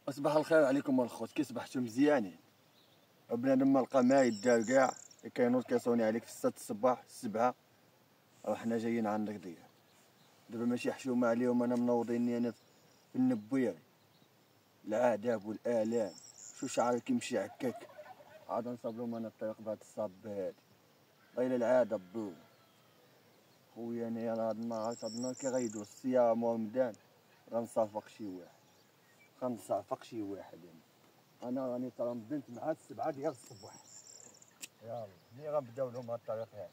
صباح الخير عليكم الخوت، كي صبحتوا مزيانين؟ بنادم ما لقى ما يدار كاع، كينوض كيصوني عليك في 6 الصباح 7 راه حنا جايين عندك ديال دابا ماشي حشومه عليهم. انا منوضيني انا في النبويري، العذاب والالام، شو شعري كيمشي هكاك، عاد نصاب لهم انا الطريق بهاد الصاب هادي غير العاده بالله. خويا انايا هاد النهار كي غيدوز الصيام ورمضان غنصافق شي واحد انا راني ترمضنت مع 7 ديال الصباح. يلا ملي غنبداو لهم هاد الطريق هادي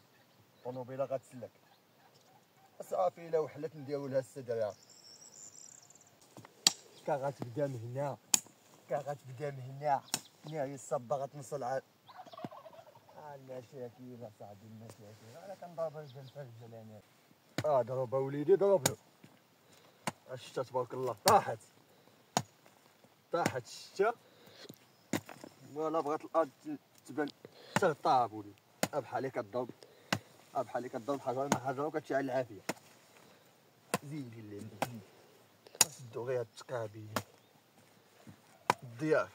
الطوموبيله غتسلك صافي. الا وحلت نديرو لها السدره غتبدا من هنا نهاية الصبه غتنصل على المشاكل. اصاحبي المشاكل انا كنضرب رجل فرجل انا. ضرب وليدي ضرب له الشتا تبارك الله. طاحت الشتا ولا بغات الارض تبان ترطاب وليدي. بحالي كضرب حجر مع حجر وكتشعل العافيه. زيدي الليل سدو غير هاد التقابيل الضياف.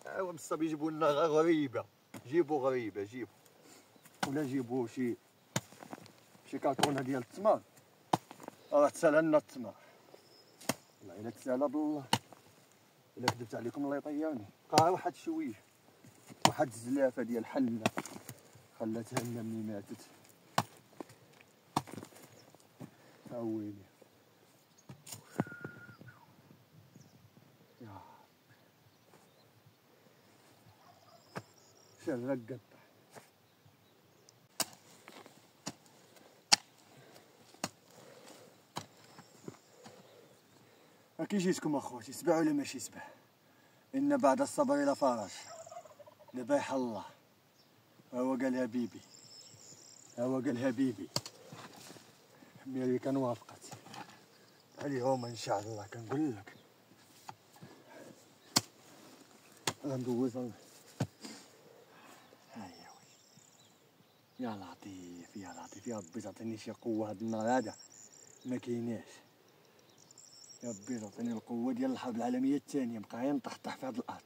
ايوا بصح يجيبوا لنا غريبه، جيبوا ولا جيبوا شي كارطونه ديال التمر راه تسالى لنا التمر. والله الا تسالى بالله، الا كذبت عليكم الله يطيرني. بقى واحد شويه، واحد الزلافه ديال حنه خلاتها لنا ملي ماتت. ها ويلي يا شرق قطع. كي جيتكم اخوتي؟ سبع ولا ماشي سبع؟ ان بعد الصبر الى فرج، ذبايح الله. هو قالها بيبي ميري كان وافقت. اليوم ان شاء الله كنقول لك غندوز. هيا يا لطيف يا ربي تعطيني شي قوه هاد النهار هذا ما كايناش. يا ربي تعطيني القوه ديال الحرب العالميه الثانيه. بقى غير نطحطح في هاد الارض،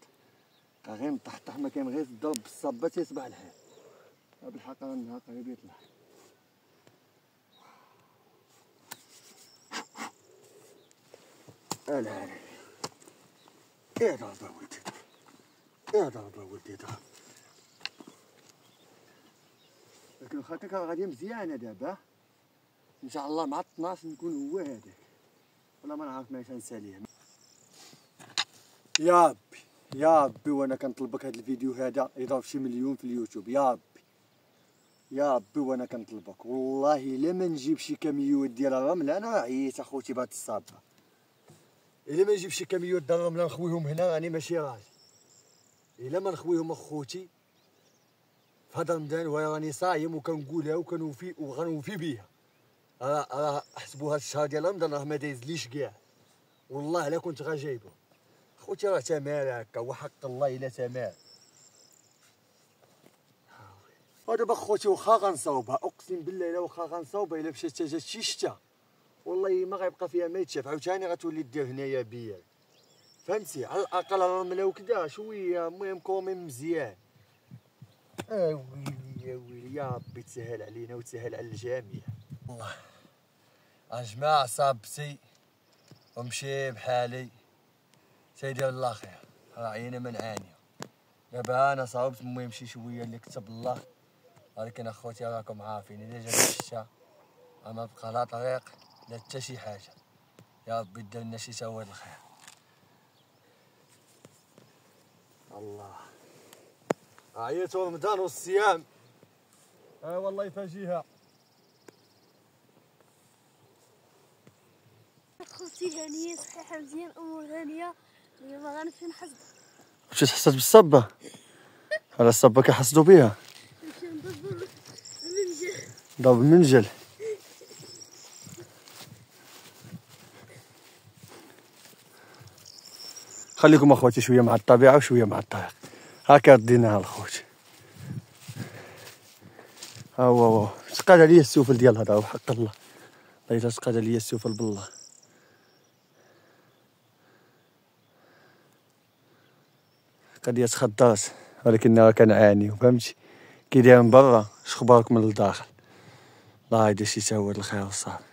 ما كاين غير الضرب بالصبه تيصبح الحال. بالحق راه النهار قريب يطلع. لا يا ضربه ولدي ضرب. لكن خاطرك راه غادي مزيانه دابا ان شاء الله. مع 12 نكون هو هذاك، ولا ما نعرف ماش نساليه. يا ربي وانا كنطلبك هذا الفيديو هذا يضرب شي مليون في اليوتيوب. يا ربي وانا كنطلبك والله الا ما نجيب شي كميوات ديال الرمل. انا عييت اخوتي بهاد الصابه. الا ما نجيب شي كميوات ديال الرمل نخويهم هنا راني ماشي راجل. الا ما نخويهم اخوتي في هذا رمضان وانا راني صايم وكنقولها وغنوفي بيها. راه حسبوا هاد الشهر ديال رمضان راه ما دايزليش كاع والله الا كنت غاجايبه. خوتي راه تمال هكا وحق الله الا تمال. ودابا خوتي واخا غنصاوبها اقسم بالله الا واخا غنصاوبها الا مشات جات شي شتا والله ما غيبقى فيها ما يتشاف. عاوتاني غتولي دير هنايا بيا فهمتي. على الاقل الرمله وكذا شويه. المهم كومي مزيان. ويلي يا ربي تسهل علينا وتسهل على الجميع. الله اجمع صابتي ومشي بحالي سيدير الله خير. راه عينا ما نعاني. دابا انا صاوبت المهم شي شويه اللي كتب الله. ولكن اخوتي راكم عارفين الا جات الشتا ما بقى لا طريق لا حتى شي حاجه. يا ربي دير لنا شي سواد الخير. الله عييت رمضان والصيام. والله يفاجيها. خوتي هانيه صحيحه مزيان امور هانيه. اليوم غنمشي نحصد. مشيت تحصد بالصبه؟ على الصبه كيحصدوا بها. نمشي ندبر المنجل. ضرب المنجل. خليكم اخوتي شويه مع الطبيعه وشويه مع الطريق. هكا رديناها الخوت. ها هو تقاد عليا السفل ديال هذا وحق الله. الله تقاد عليا السفل بالله. قد يتخدرت ولكن راه كنعاني فهمتي كي داير من برا شخبارك من الداخل. الله يدير شي تهوى الخير والصافي.